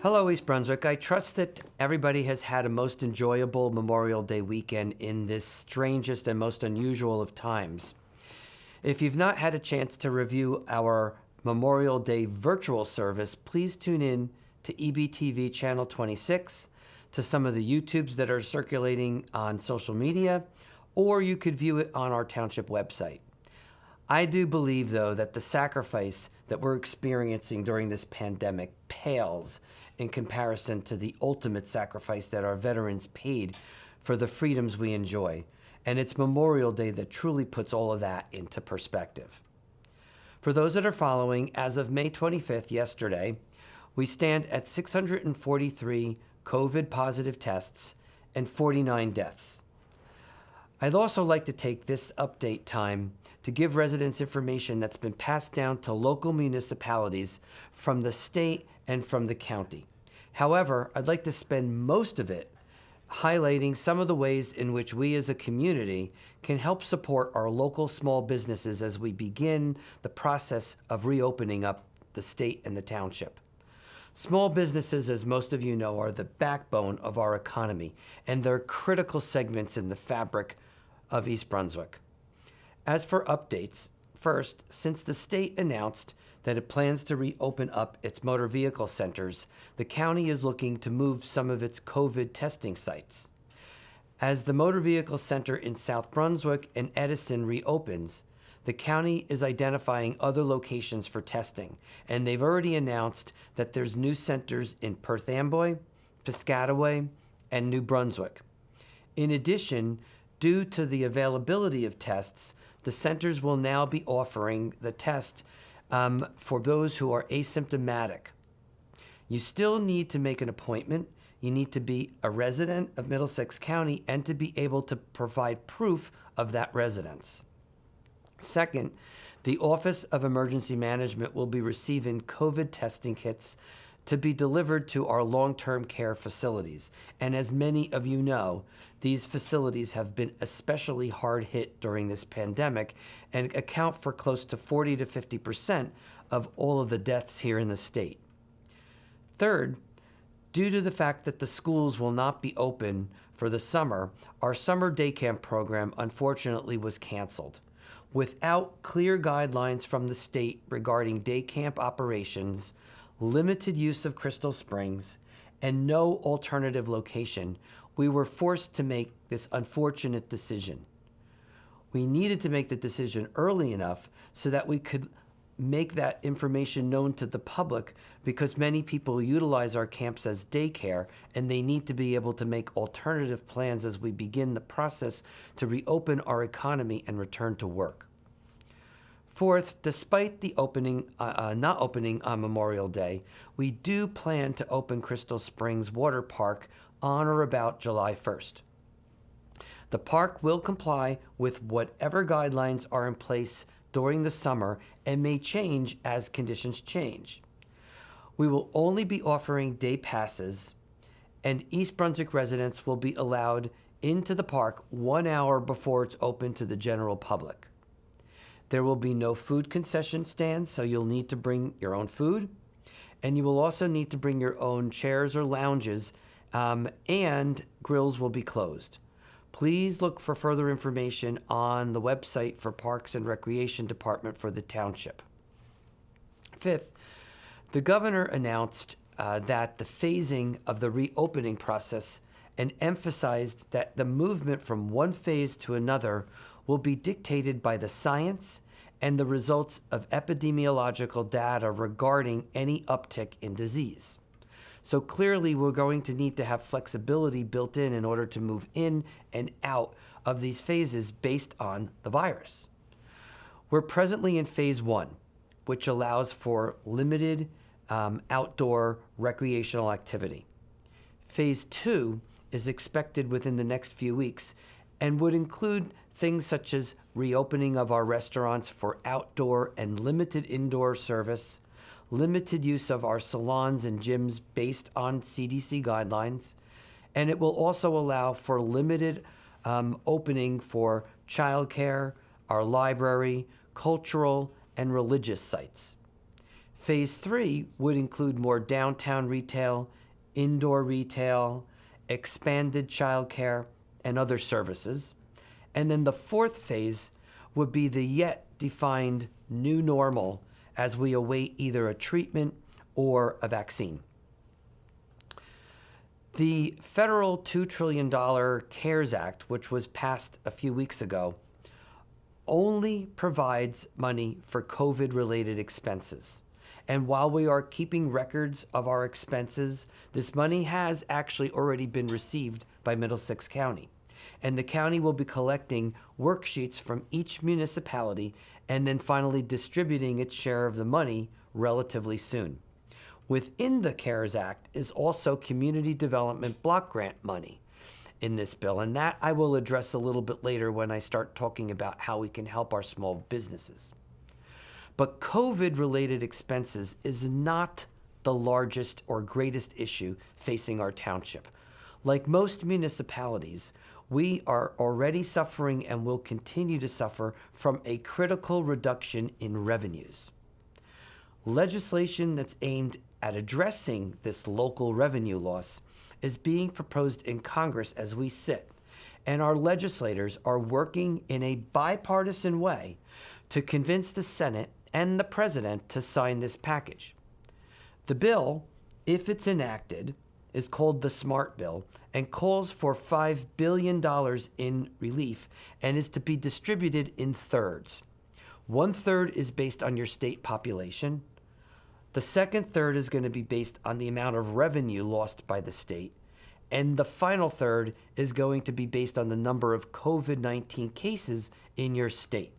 Hello, East Brunswick. I trust that everybody has had a most enjoyable Memorial Day weekend in this strangest and most unusual of times. If you've not had a chance to review our Memorial Day virtual service, please tune in to EBTV Channel 26, to some of the YouTubes that are circulating on social media, or you could view it on our township website. I do believe, though, that the sacrifice that we're experiencing during this pandemic pales in comparison to the ultimate sacrifice that our veterans paid for the freedoms we enjoy. And it's Memorial Day that truly puts all of that into perspective. For those that are following, as of May 25th, yesterday, we stand at 643 COVID positive tests and 49 deaths. I'd also like to take this update time to give residents information that's been passed down to local municipalities from the state and from the county. However, I'd like to spend most of it highlighting some of the ways in which we as a community can help support our local small businesses as we begin the process of reopening up the state and the township. Small businesses, as most of you know, are the backbone of our economy, and they're critical segments in the fabric of East Brunswick. As for updates, first, since the state announced that it plans to reopen up its motor vehicle centers, the county is looking to move some of its COVID testing sites. As the motor vehicle center in South Brunswick and Edison reopens, the county is identifying other locations for testing, and they've already announced that there's new centers in Perth Amboy, Piscataway, and New Brunswick. In addition, due to the availability of tests, the centers will now be offering the test for those who are asymptomatic. You still need to make an appointment. You need to be a resident of Middlesex County and to be able to provide proof of that residence. Second, the Office of Emergency Management will be receiving COVID testing kits to be delivered to our long-term care facilities. And as many of you know, these facilities have been especially hard hit during this pandemic and account for close to 40 to 50% of all of the deaths here in the state. Third, due to the fact that the schools will not be open for the summer, our summer day camp program unfortunately was canceled. Without clear guidelines from the state regarding day camp operations, limited use of Crystal Springs, and no alternative location, we were forced to make this unfortunate decision. We needed to make the decision early enough so that we could make that information known to the public, because many people utilize our camps as daycare and they need to be able to make alternative plans as we begin the process to reopen our economy and return to work. Fourth, despite the not opening on Memorial Day, we do plan to open Crystal Springs Water Park on or about July 1st. The park will comply with whatever guidelines are in place during the summer and may change as conditions change. We will only be offering day passes, and East Brunswick residents will be allowed into the park 1 hour before it's open to the general public. There will be no food concession stands, so you'll need to bring your own food, and you will also need to bring your own chairs or lounges, and grills will be closed. Please look for further information on the website for Parks and Recreation Department for the township. Fifth, the governor announced that the phasing of the reopening process and emphasized that the movement from one phase to another will be dictated by the science and the results of epidemiological data regarding any uptick in disease. So clearly, we're going to need to have flexibility built in order to move in and out of these phases based on the virus. We're presently in phase 1, which allows for limited outdoor recreational activity. Phase 2 is expected within the next few weeks and would include things such as reopening of our restaurants for outdoor and limited indoor service, limited use of our salons and gyms based on CDC guidelines, and it will also allow for limited opening for childcare, our library, cultural, and religious sites. Phase 3 would include more downtown retail, indoor retail, expanded childcare, and other services. And then the fourth phase would be the yet defined new normal as we await either a treatment or a vaccine. The federal $2 trillion CARES Act, which was passed a few weeks ago, only provides money for COVID-related expenses. And while we are keeping records of our expenses, this money has actually already been received by Middlesex County. And the county will be collecting worksheets from each municipality and then finally distributing its share of the money relatively soon. Within the CARES Act is also community development block grant money in this bill, and that I will address a little bit later when I start talking about how we can help our small businesses. But COVID-related expenses is not the largest or greatest issue facing our township. Like most municipalities, we are already suffering and will continue to suffer from a critical reduction in revenues. Legislation that's aimed at addressing this local revenue loss is being proposed in Congress as we sit, and our legislators are working in a bipartisan way to convince the Senate and the President to sign this package. The bill, if it's enacted, is called the SMART Bill and calls for $5 billion in relief and is to be distributed in thirds. 1/3 is based on your state population. The second third is going to be based on the amount of revenue lost by the state. And the final third is going to be based on the number of COVID-19 cases in your state.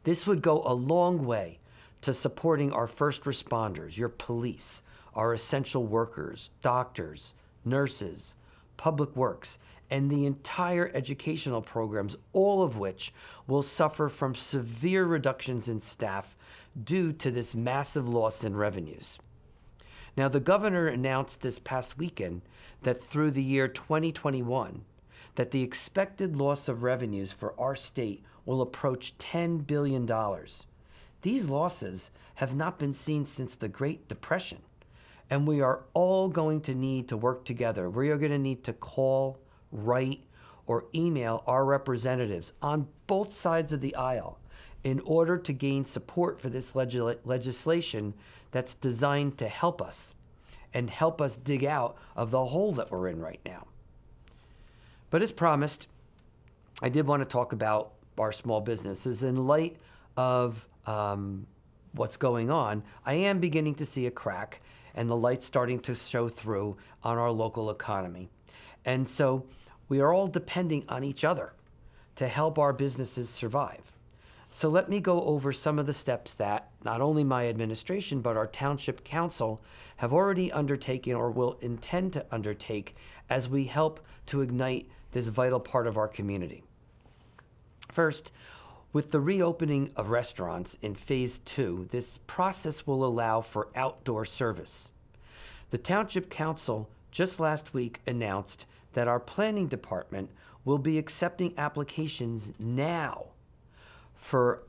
This would go a long way to supporting our first responders, your police, our essential workers, doctors, nurses, public works, and the entire educational programs, all of which will suffer from severe reductions in staff due to this massive loss in revenues. Now, the governor announced this past weekend that through the year 2021, that the expected loss of revenues for our state will approach $10 billion. These losses have not been seen since the Great Depression, and we are all going to need to work together. We are going to need to call, write, or email our representatives on both sides of the aisle in order to gain support for this legislation that's designed to help us and help us dig out of the hole that we're in right now. But as promised, I did want to talk about our small businesses. In light of what's going on, I am beginning to see a crack and the light's starting to show through on our local economy. And so we are all depending on each other to help our businesses survive. So let me go over some of the steps that not only my administration, but our township council have already undertaken or will intend to undertake as we help to ignite this vital part of our community. First, with the reopening of restaurants in Phase 2, this process will allow for outdoor service. The Township Council just last week announced that our planning department will be accepting applications now for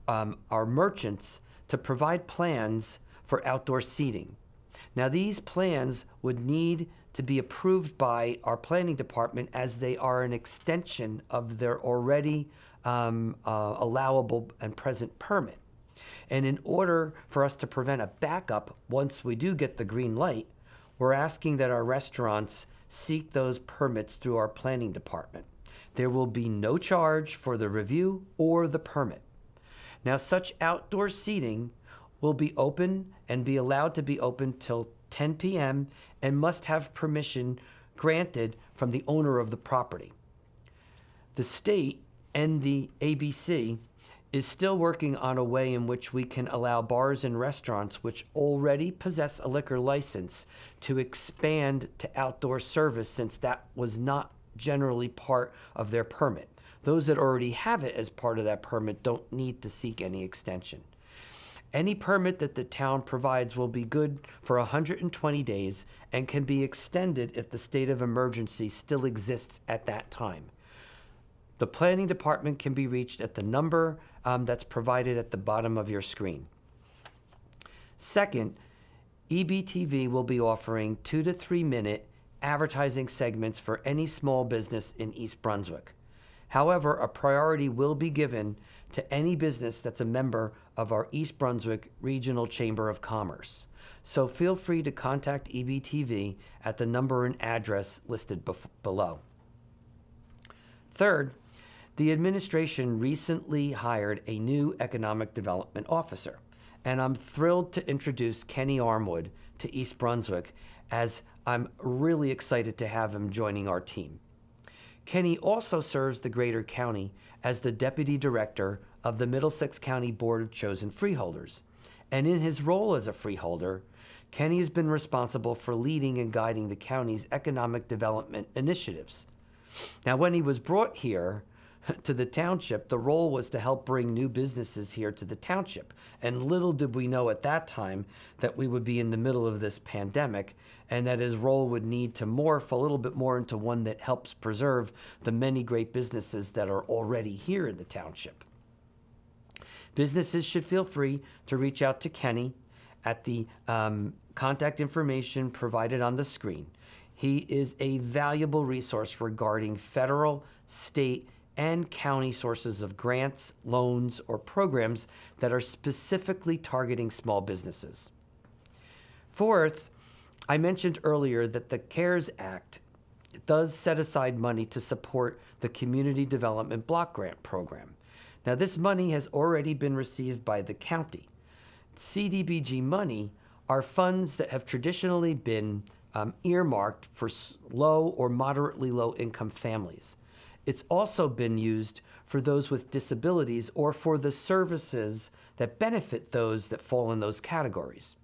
our merchants to provide plans for outdoor seating. Now, these plans would need to be approved by our planning department as they are an extension of their already allowable and present permit. And in order for us to prevent a backup once we do get the green light, we're asking that our restaurants seek those permits through our planning department. There will be no charge for the review or the permit. Now, such outdoor seating will be open and be allowed to be open till 10 p.m. and must have permission granted from the owner of the property. The state and the ABC is still working on a way in which we can allow bars and restaurants which already possess a liquor license to expand to outdoor service, since that was not generally part of their permit. Those that already have it as part of that permit don't need to seek any extension. Any permit that the town provides will be good for 120 days and can be extended if the state of emergency still exists at that time. The planning department can be reached at the number that's provided at the bottom of your screen. Second, EBTV will be offering 2 to 3 minute advertising segments for any small business in East Brunswick. However, a priority will be given to any business that's a member of our East Brunswick Regional Chamber of Commerce. So feel free to contact EBTV at the number and address listed below. Third, the administration recently hired a new economic development officer, and I'm thrilled to introduce Kenny Armwood to East Brunswick, as I'm really excited to have him joining our team. Kenny also serves the Greater County as the Deputy Director of the Middlesex County Board of Chosen Freeholders. And in his role as a freeholder, Kenny has been responsible for leading and guiding the county's economic development initiatives. Now, when he was brought here to the township, the role was to help bring new businesses here to the township. And little did we know at that time that we would be in the middle of this pandemic, and that his role would need to morph a little bit more into one that helps preserve the many great businesses that are already here in the township. Businesses should feel free to reach out to Kenny at the contact information provided on the screen. He is a valuable resource regarding federal, state, and county sources of grants, loans, or programs that are specifically targeting small businesses. Fourth, I mentioned earlier that the CARES Act does set aside money to support the Community Development Block Grant Program. Now, this money has already been received by the county. CDBG money are funds that have traditionally been earmarked for low or moderately low income families. It's also been used for those with disabilities or for the services that benefit those that fall in those categories.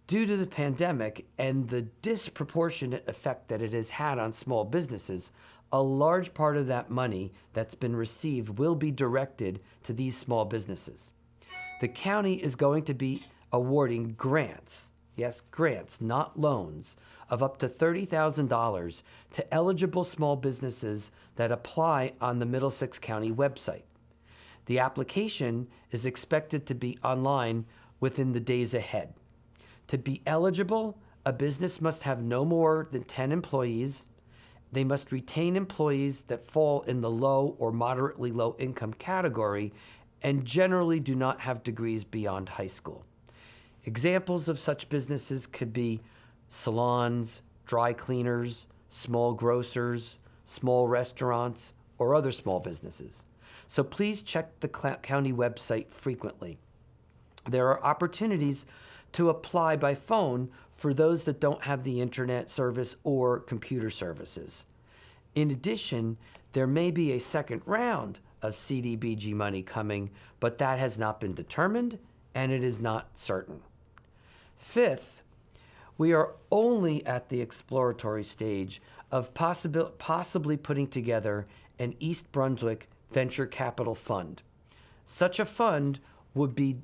Due to the pandemic and the disproportionate effect that it has had on small businesses, a large part of that money that's been received will be directed to these small businesses. The county is going to be awarding grants, yes, grants, not loans, of up to $30,000 to eligible small businesses that apply on the Middlesex County website. The application is expected to be online within the days ahead. To be eligible, a business must have no more than 10 employees. They must retain employees that fall in the low or moderately low income category and generally do not have degrees beyond high school. Examples of such businesses could be salons, dry cleaners, small grocers, small restaurants, or other small businesses. So please check the county website frequently. There are opportunities to apply by phone for those that don't have the internet service or computer services. In addition, there may be a second round of CDBG money coming, but that has not been determined and it is not certain. Fifth, we are only at the exploratory stage of possibly putting together an East Brunswick venture capital fund. Such a fund would be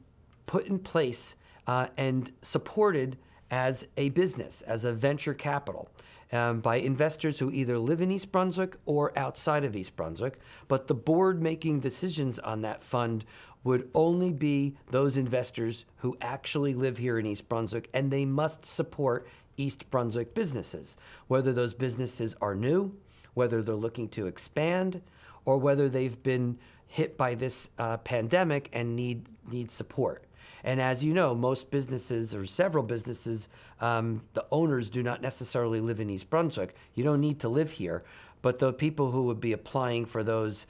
put in place and supported as a business, as a venture capital, by investors who either live in East Brunswick or outside of East Brunswick, but the board making decisions on that fund would only be those investors who actually live here in East Brunswick, and they must support East Brunswick businesses, whether those businesses are new, whether they're looking to expand, or whether they've been hit by this pandemic and need support. And as you know, most businesses or several businesses, the owners do not necessarily live in East Brunswick. You don't need to live here. But the people who would be applying for those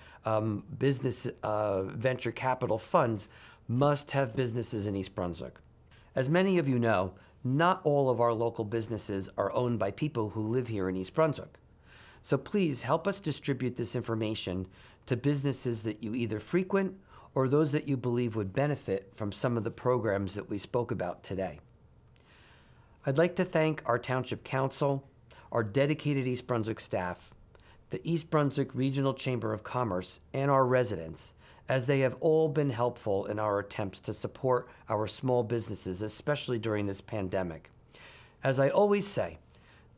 business venture capital funds must have businesses in East Brunswick. As many of you know, not all of our local businesses are owned by people who live here in East Brunswick. So please help us distribute this information to businesses that you either frequent or those that you believe would benefit from some of the programs that we spoke about today. I'd like to thank our Township Council, our dedicated East Brunswick staff, the East Brunswick Regional Chamber of Commerce, and our residents, as they have all been helpful in our attempts to support our small businesses, especially during this pandemic. As I always say,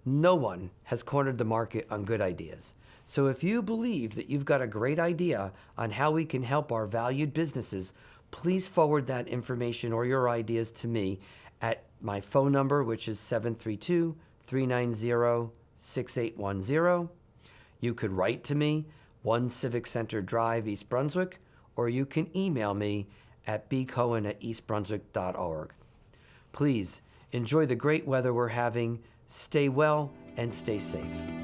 no one has cornered the market on good ideas. So if you believe that you've got a great idea on how we can help our valued businesses, please forward that information or your ideas to me at my phone number, which is 732-390-6810. You could write to me, 1 Civic Center Drive, East Brunswick, or you can email me at bcohen@eastbrunswick.org. Please enjoy the great weather we're having. Stay well and stay safe.